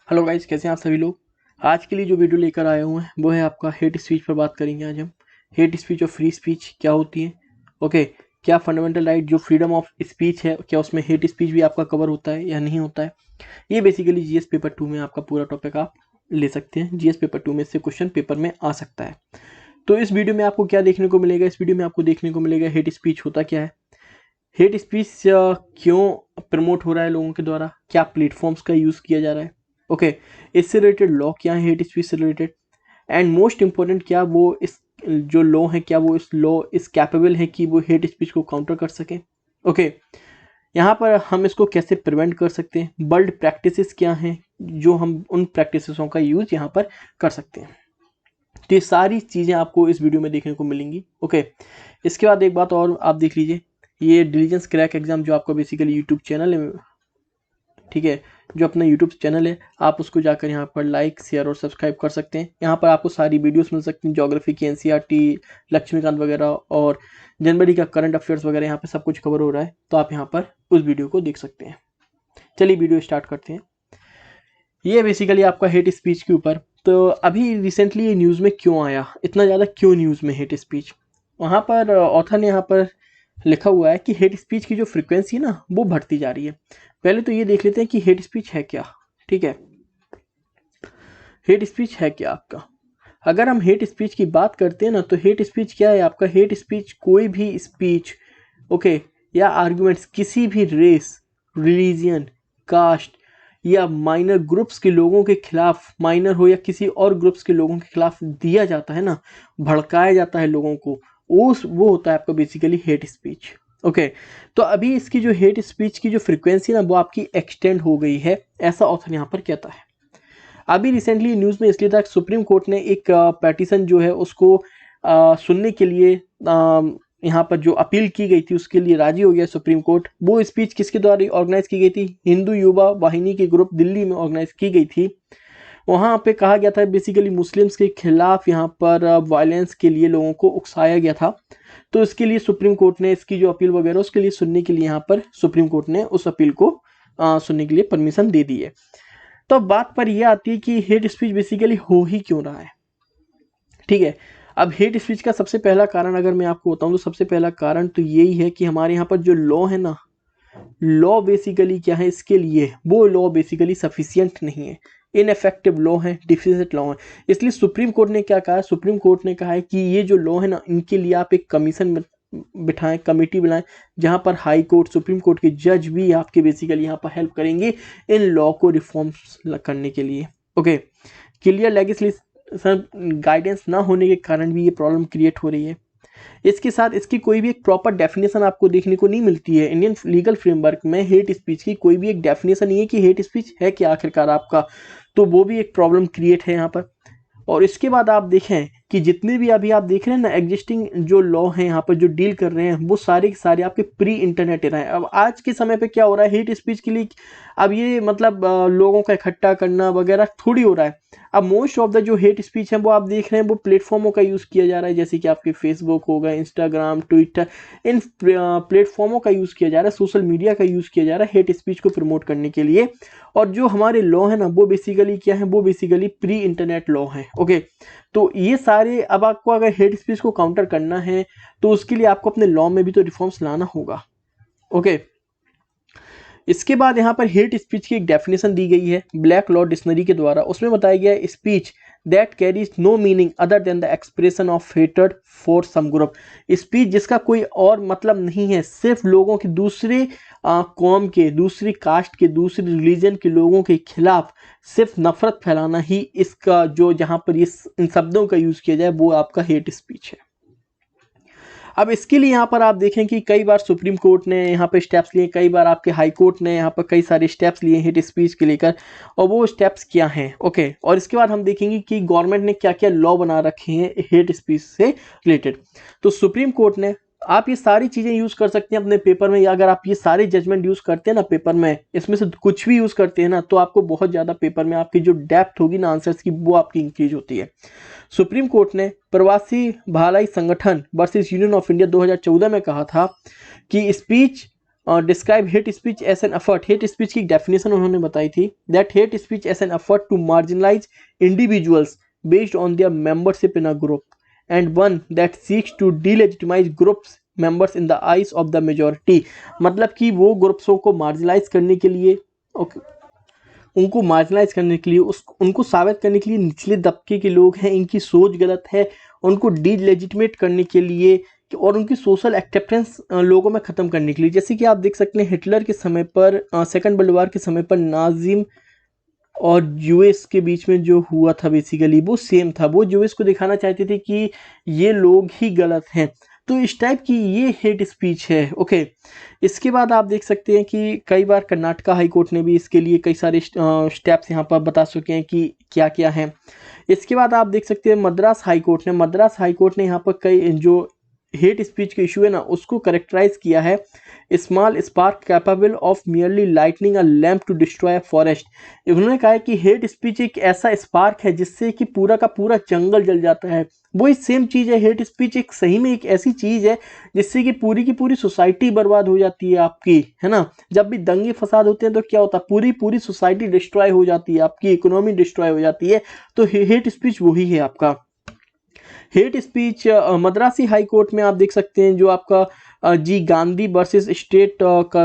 Hello guys, कैसे हैं आप सभी लोग। आज के लिए जो वीडियो लेकर आए हुए हैं वो है आपका हेट स्पीच पर बात करेंगे। आज हम हेट स्पीच और फ्री स्पीच क्या होती है। ओके, क्या फंडामेंटल राइट जो फ्रीडम ऑफ स्पीच है, क्या उसमें हेट स्पीच भी आपका कवर होता है या नहीं होता है। ये बेसिकली जीएस पेपर 2 में आपका पूरा टॉपिक आप ले सकते हैं। जीएस पेपर 2 में से क्वेश्चन पेपर में आ सकता है। तो इस वीडियो में आपको क्या देखने को मिलेगा, इस वीडियो में आपको देखने को मिलेगा हेट स्पीच होता क्या है, हेट स्पीच क्यों प्रमोट हो रहा है लोगों के द्वारा, क्या प्लेटफॉर्म्स का यूज़ किया जा रहा है। ओके, इससे रिलेटेड लॉ क्या है हेट स्पीच से रिलेटेड, एंड मोस्ट इम्पोर्टेंट क्या वो इस जो लॉ है, क्या वो इस लॉ इस कैपेबल है कि वो हेट स्पीच को काउंटर कर सके। ओके, यहाँ पर हम इसको कैसे प्रिवेंट कर सकते हैं, वर्ल्ड प्रैक्टिसेस क्या हैं जो हम उन प्रैक्टिसेसों का यूज़ यहाँ पर कर सकते हैं। तो ये सारी चीज़ें आपको इस वीडियो में देखने को मिलेंगी। ओके, इसके बाद एक बात और आप देख लीजिए, ये डिलीजेंस क्रैक एग्जाम जो आपका बेसिकली यूट्यूब चैनल है, ठीक है, जो अपना यूट्यूब चैनल है आप उसको जाकर यहाँ पर लाइक शेयर और सब्सक्राइब कर सकते हैं। यहाँ पर आपको सारी वीडियोस मिल सकती हैं, ज्योग्राफी की, एनसीईआरटी, लक्ष्मीकांत वगैरह और जनवरी का करंट अफेयर्स वगैरह यहाँ पे सब कुछ कवर हो रहा है। तो आप यहाँ पर उस वीडियो को देख सकते हैं। चलिए वीडियो स्टार्ट करते हैं। ये बेसिकली आपका हेट स्पीच के ऊपर। तो अभी रिसेंटली ये न्यूज़ में क्यों आया, इतना ज़्यादा क्यों न्यूज़ में हेट स्पीच, वहाँ पर ऑथर ने यहाँ पर लिखा हुआ है कि हेट स्पीच की जो फ्रीक्वेंसी है ना वो बढ़ती जा रही है। पहले तो ये देख लेते हैं कि हेट स्पीच है क्या। ठीक है, हेट स्पीच है क्या आपका। अगर हम हेट स्पीच की बात करते हैं ना तो हेट स्पीच क्या है आपका। हेट स्पीच कोई भी स्पीच, ओके, या आर्गुमेंट्स किसी भी रेस, रिलीजियन, कास्ट या माइनर ग्रुप्स के लोगों के खिलाफ, माइनर हो या किसी और ग्रुप्स के लोगों के खिलाफ दिया जाता है ना, भड़काया जाता है लोगों को, वो होता है आपका बेसिकली हेट स्पीच। ओके, तो अभी इसकी जो हेट स्पीच की जो फ्रीक्वेंसी ना वो आपकी एक्सटेंड हो गई है, ऐसा ऑथर यहाँ पर कहता है। अभी रिसेंटली न्यूज़ में इसलिए था कि सुप्रीम कोर्ट ने एक पेटिशन जो है उसको सुनने के लिए यहाँ पर जो अपील की गई थी उसके लिए राजी हो गया सुप्रीम कोर्ट। वो स्पीच किसके द्वारा ऑर्गेनाइज की गई थी, हिंदू युवा वाहिनी के ग्रुप दिल्ली में ऑर्गेनाइज की गई थी। वहाँ पे कहा गया था बेसिकली मुस्लिम्स के खिलाफ यहाँ पर वायलेंस के लिए लोगों को उकसाया गया था। तो इसके लिए सुप्रीम कोर्ट ने इसकी जो अपील वगैरह उसके लिए सुनने के लिए यहाँ पर सुप्रीम कोर्ट ने उस अपील को सुनने के लिए परमिशन दे दी है। तो अब बात पर यह आती है कि हेट स्पीच बेसिकली हो ही क्यों रहा है। ठीक है, अब हेट स्पीच का सबसे पहला कारण अगर मैं आपको बताऊं तो सबसे पहला कारण तो यही है कि हमारे यहाँ पर जो लॉ है ना, लॉ बेसिकली क्या है इसके लिए, वो लॉ बेसिकली सफिशियंट नहीं है, इनफेक्टिव लॉ है, डिफिसिट लॉ है। इसलिए सुप्रीम कोर्ट ने क्या कहा, सुप्रीम कोर्ट ने कहा है कि ये जो लॉ है ना इनके लिए आप एक कमीशन बिठाएं, कमेटी बनाएं, जहां पर हाई कोर्ट, सुप्रीम कोर्ट के जज भी आपके बेसिकली यहाँ पर हेल्प करेंगे इन लॉ को रिफॉर्म्स करने के लिए। ओके, क्लियर लेजिस्लेशन गाइडेंस ना होने के कारण भी ये प्रॉब्लम क्रिएट हो रही है। इसके साथ इसकी कोई भी एक प्रॉपर डेफिनेशन आपको देखने को नहीं मिलती है। इंडियन लीगल फ्रेमवर्क में हेट स्पीच की कोई भी एक डेफिनेशन नहीं है कि हेट स्पीच है क्या आखिरकार आपका। तो वो भी एक प्रॉब्लम क्रिएट है यहाँ पर। और इसके बाद आप देखें कि जितने भी अभी आप देख रहे हैं ना एग्जिस्टिंग जो लॉ हैं यहाँ पर जो डील कर रहे हैं वो सारे के सारे आपके प्री इंटरनेट एरा है। अब आज के समय पे क्या हो रहा है, हेट स्पीच के लिए अब ये मतलब लोगों का इकट्ठा करना वगैरह थोड़ी हो रहा है। अब मोस्ट ऑफ द जो हेट स्पीच है वो आप देख रहे हैं वो प्लेटफॉर्मों का यूज़ किया जा रहा है, जैसे कि आपके फेसबुक हो गए, इंस्टाग्राम, ट्विटर, इन प्लेटफॉर्मों का यूज़ किया जा रहा है, सोशल मीडिया का यूज़ किया जा रहा है हेट स्पीच को प्रमोट करने के लिए। और जो हमारे लॉ है ना वो बेसिकली क्या है, वो बेसिकली प्री इंटरनेट लॉ है। ओके, तो ये सारे अब आपको अगर हेट स्पीच को काउंटर करना है तो उसके लिए आपको अपने लॉ में भी तो रिफॉर्म्स लाना होगा। ओके, इसके बाद यहाँ पर हेट स्पीच की एक डेफिनेशन दी गई है ब्लैक लॉ डिक्शनरी के द्वारा। उसमें बताया गया है speech that carries no meaning other than the expression of hatred for some group. Speech जिसका कोई और मतलब नहीं है, सिर्फ लोगों के दूसरे कौम के, दूसरी कास्ट के, दूसरी रिलीजन के लोगों के खिलाफ सिर्फ नफरत फैलाना ही इसका जो जहाँ पर ये इन शब्दों का यूज किया जाए वो आपका हेट स्पीच है। अब इसके लिए यहाँ पर आप देखें कि कई बार सुप्रीम कोर्ट ने यहाँ पर स्टेप्स लिए, कई बार आपके हाई कोर्ट ने यहाँ पर कई सारे स्टेप्स लिए हेट स्पीच के लेकर, और वो स्टेप्स क्या हैं। ओके, और इसके बाद हम देखेंगे कि गवर्नमेंट ने क्या क्या लॉ बना रखे हैं हेट स्पीच से रिलेटेड। तो सुप्रीम कोर्ट ने, आप ये सारी चीज़ें यूज़ कर सकते हैं अपने पेपर में, या अगर आप ये सारे जजमेंट यूज़ करते हैं ना पेपर में, इसमें से कुछ भी यूज़ करते हैं ना तो आपको बहुत ज़्यादा पेपर में आपकी जो डेप्थ होगी ना आंसर्स की वो आपकी इंक्रीज होती है। सुप्रीम कोर्ट ने प्रवासी भलाई संगठन वर्सेस यूनियन ऑफ इंडिया 2014 में कहा था कि speech describe hate speech as an effort, hate speech की डेफिनेशन उन्होंने बताई थी that hate speech as an effort to marginalise individuals based on their membership in a group and one that seeks to delegitimise groups members in the eyes of the majority. मतलब कि वो ग्रुप्सों को marginalise करने के लिए, उनको marginalise करने के लिए, उनको साबित करने के लिए निचले तबके के लोग हैं, इनकी सोच गलत है, उनको डीलेजिटिमेट करने के लिए और उनकी सोशल एक्सेप्टेंस लोगों में ख़त्म करने के लिए। जैसे कि आप देख सकते हैं हिटलर के समय पर, सेकंड वर्ल्ड वॉर के समय पर नाजिम और यूएस के बीच में जो हुआ था बेसिकली वो सेम था। वो यूएस को दिखाना चाहते थे कि ये लोग ही गलत हैं। तो इस टाइप की ये हेट स्पीच है। ओके, इसके बाद आप देख सकते हैं कि कई बार कर्नाटका हाई कोर्ट ने भी इसके लिए कई सारे स्टेप्स यहाँ पर बता चुके हैं कि क्या क्या है। इसके बाद आप देख सकते हैं मद्रास हाई कोर्ट ने यहाँ पर कई जो हेट स्पीच के इशू है ना उसको करेक्टराइज किया है, small spark capable of merely lighting a lamp to destroy a forest. उन्होंने कहा है कि हेट स्पीच एक ऐसा स्पार्क है जिससे कि पूरा का पूरा जंगल जल जाता है। वही सेम चीज़ है, हेट स्पीच एक सही में एक ऐसी चीज़ है जिससे कि पूरी की पूरी सोसाइटी बर्बाद हो जाती है आपकी, है ना। जब भी दंगे फसाद होते हैं तो क्या होता है, पूरी पूरी सोसाइटी डिस्ट्रॉय हो जाती है, आपकी इकोनॉमी डिस्ट्रॉय हो जाती है। तो हेट स्पीच वही है आपका hate speech. Madrasi high court में आप देख सकते हैं जो आपका G Gandhi versus state of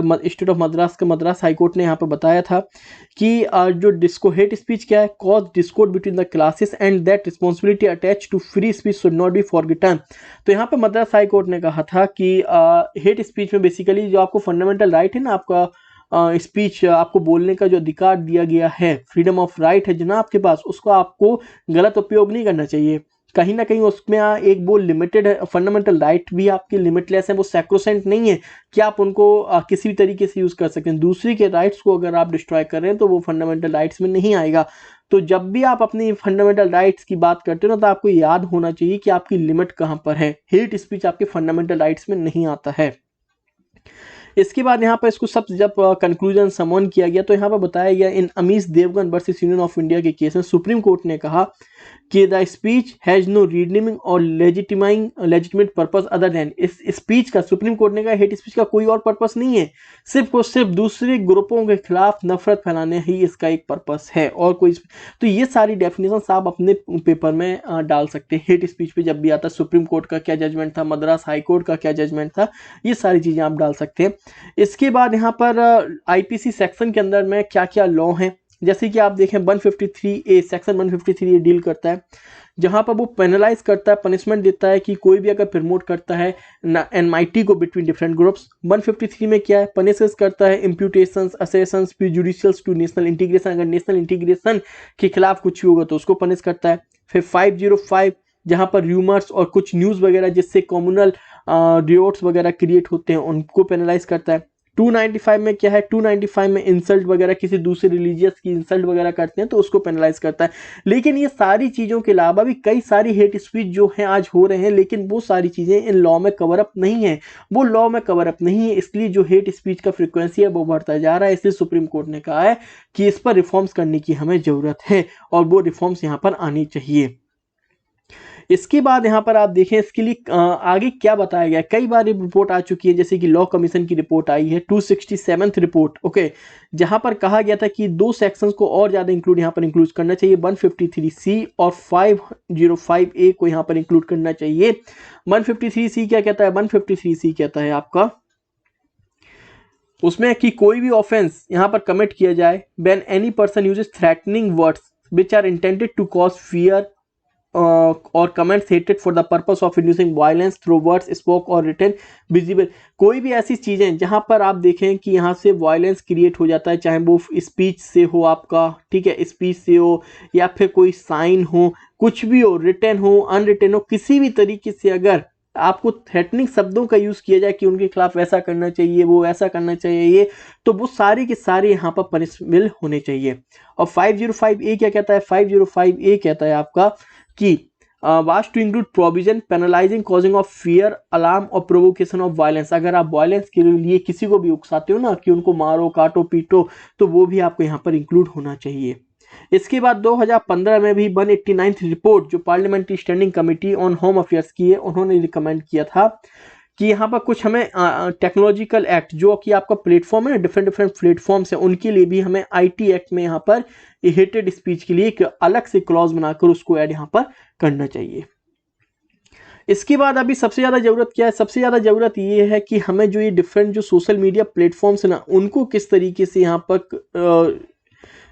Madras का मद्रास हाई कोर्ट ने यहाँ पर बताया था कि जो हेट स्पीच क्या है, cause discord between the classes and that responsibility attach to free speech should not be forgotten. तो यहाँ पर मद्रास हाई कोर्ट ने कहा था कि हेट स्पीच में बेसिकली जो आपको फंडामेंटल राइट है ना, आपका स्पीच आपको बोलने का जो अधिकार दिया गया है, फ्रीडम ऑफ राइट है जो ना आपके पास, उसको आपको गलत उपयोग नहीं करना चाहिए। कहीं ना कहीं उसमें एक वो लिमिटेड है, फंडामेंटल राइट भी आपके लिमिटलेस है, वो सैक्रोसेंट नहीं है कि आप उनको किसी भी तरीके से यूज़ कर सकें। दूसरे के राइट्स को अगर आप डिस्ट्रॉय कर रहे हैं तो वो फंडामेंटल राइट्स में नहीं आएगा। तो जब भी आप अपनी फंडामेंटल राइट्स की बात करते हो ना तो आपको याद होना चाहिए कि आपकी लिमिट कहाँ पर है। हेट स्पीच आपके फंडामेंटल राइट्स में नहीं आता है। इसके बाद यहाँ पर इसको सब जब कंक्लूजन समन किया गया तो यहाँ पर बताया गया इन Amish Devgan versus union of India के केस में सुप्रीम कोर्ट ने कहा कि the speech has no redeeming or legitimate purpose other than. इस स्पीच का, सुप्रीम कोर्ट ने कहा, हेट स्पीच का कोई और पर्पस नहीं है, सिर्फ और सिर्फ दूसरे ग्रुपों के खिलाफ नफरत फैलाने ही इसका एक पर्पस है और कोई। तो ये सारी डेफिनेशन आप अपने पेपर में डाल सकते हैं। हेट स्पीच पे जब भी आता है सुप्रीम कोर्ट का क्या जजमेंट था, मद्रास हाई कोर्ट का क्या जजमेंट था, ये सारी चीज़ें आप डाल सकते हैं। इसके बाद यहाँ पर आईपीसी सेक्शन के अंदर में क्या क्या लॉ हैं, जैसे कि आप देखें 153A, सेक्शन 153 डील करता है जहां पर वो पेनलाइज करता है, पनिशमेंट देता है कि कोई भी अगर प्रमोट करता है एनमाइटी को बिटवीन डिफरेंट ग्रुप्स। 153 में क्या है, पनिशेस करता है इम्प्यूटेशंस, असेशंस, प्रीजुडिशियल्स टू नेशनल इंटीग्रेशन। अगर नेशनल इंटीग्रेशन के खिलाफ कुछ होगा तो उसको पनिश करता है। फिर 505 जहां पर र्यूमर्स और कुछ न्यूज़ वगैरह जिससे कम्युनल रिवोट्स वगैरह क्रिएट होते हैं उनको पेनलाइज करता है। 295 में क्या है, 295 में इंसल्ट वगैरह, किसी दूसरे रिलीजियस की इंसल्ट वगैरह करते हैं तो उसको पेनलाइज करता है। लेकिन ये सारी चीज़ों के अलावा भी कई सारी हेट स्पीच जो हैं आज हो रहे हैं, लेकिन वो सारी चीज़ें इन लॉ में कवर अप नहीं है, वो लॉ में कवर अप नहीं है, इसलिए जो हेट स्पीच का फ्रिक्वेंसी है वो बढ़ता जा रहा है। इसलिए सुप्रीम कोर्ट ने कहा है कि इस पर रिफॉर्म्स करने की हमें ज़रूरत है और वो रिफॉर्म्स यहाँ पर आनी चाहिए। इसके बाद यहाँ पर आप देखें इसके लिए आगे क्या बताया गया। कई बार ये रिपोर्ट आ चुकी है, जैसे कि लॉ कमीशन की रिपोर्ट आई है 267th रिपोर्ट, ओके, जहां पर कहा गया था कि 2 सेक्शंस को और ज़्यादा इंक्लूड यहाँ पर इंक्लूड करना चाहिए, 153C और 505A को यहाँ पर इंक्लूड करना चाहिए। 153C क्या कहता है, 153C कहता है आपका उसमें कि कोई भी ऑफेंस यहाँ पर कमिट किया जाए when any person uses threatening words which are intended to cause fear or comments hated for the purpose of inducing violence through words spoken or written visible. कोई भी ऐसी चीज़ें जहां पर आप देखें कि यहाँ से वायलेंस क्रिएट हो जाता है, चाहे वो स्पीच से हो आपका, ठीक है, स्पीच से हो या फिर कोई साइन हो, कुछ भी हो, रिटन हो, अनरिटन हो, किसी भी तरीके से अगर आपको थ्रेटनिंग शब्दों का यूज़ किया जाए कि उनके खिलाफ ऐसा करना चाहिए, वो ऐसा करना चाहिए, ये तो वो सारे के सारे यहाँ पर पनिशमेबल होने चाहिए। और 505A क्या कहता है, 505A कहता है आपका कि was to include provision penalising causing of fear, alarm or provocation of violence. अगर आप वायलेंस के लिए किसी को भी उकसाते हो ना कि उनको मारो, काटो, पीटो, तो वो भी आपको यहाँ पर इंक्लूड होना चाहिए। इसके बाद 2015 में भी 189th रिपोर्ट जो parliamentary standing committee on home affairs की है, उन्होंने रिकमेंड किया था कि यहाँ पर कुछ हमें टेक्नोलॉजिकल एक्ट जो कि आपका प्लेटफॉर्म है ना, डिफरेंट डिफरेंट प्लेटफॉर्म्स है, उनके लिए भी हमें आईटी एक्ट में यहाँ पर हेटेड स्पीच के लिए एक अलग से क्लॉज बनाकर उसको ऐड यहाँ पर करना चाहिए। इसके बाद अभी सबसे ज़्यादा ज़रूरत क्या है? सबसे ज़्यादा ज़रूरत ये है कि हमें जो ये डिफरेंट जो सोशल मीडिया प्लेटफॉर्म्स है ना, उनको किस तरीके से यहाँ पर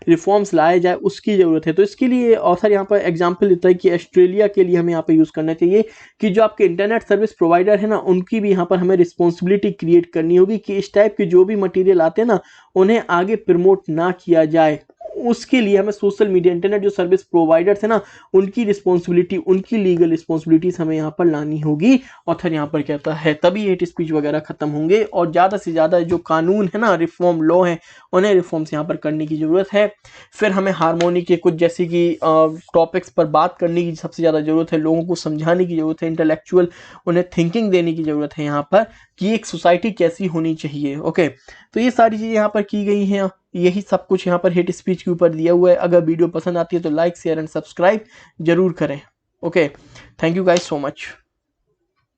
रिफॉर्म्स लाए जाए उसकी ज़रूरत है। तो इसके लिए ऑथर यहाँ पर एग्जांपल देता है कि ऑस्ट्रेलिया के लिए हमें यहाँ पर यूज़ करना चाहिए कि जो आपके इंटरनेट सर्विस प्रोवाइडर है ना, उनकी भी यहाँ पर हमें रिस्पॉन्सिबिलिटी क्रिएट करनी होगी कि इस टाइप के जो भी मटेरियल आते हैं ना, उन्हें आगे प्रमोट ना किया जाए। उसके लिए हमें सोशल मीडिया इंटरनेट जो सर्विस प्रोवाइडर्स है ना, उनकी रिस्पॉन्सिबिलिटी, उनकी लीगल रिस्पॉन्सिबिलिटीज हमें यहाँ पर लानी होगी, ऑथर यहाँ पर कहता है। तभी हेट स्पीच वगैरह खत्म होंगे और ज़्यादा से ज़्यादा जो कानून है ना, रिफॉर्म लॉ है, उन्हें रिफॉर्म्स यहाँ पर करने की ज़रूरत है। फिर हमें हारमोनी के कुछ जैसे कि टॉपिक्स पर बात करने की सबसे ज़्यादा ज़रूरत है, लोगों को समझाने की ज़रूरत है, इंटेलेक्चुअल उन्हें थिंकिंग देने की ज़रूरत है यहाँ पर कि एक सोसाइटी कैसी होनी चाहिए। ओके, तो ये सारी चीज़ें यहाँ पर की गई हैं। यही सब कुछ यहाँ पर हेट स्पीच के ऊपर दिया हुआ है। अगर वीडियो पसंद आती है तो लाइक शेयर एंड सब्सक्राइब जरूर करें। Okay, thank you guys so much.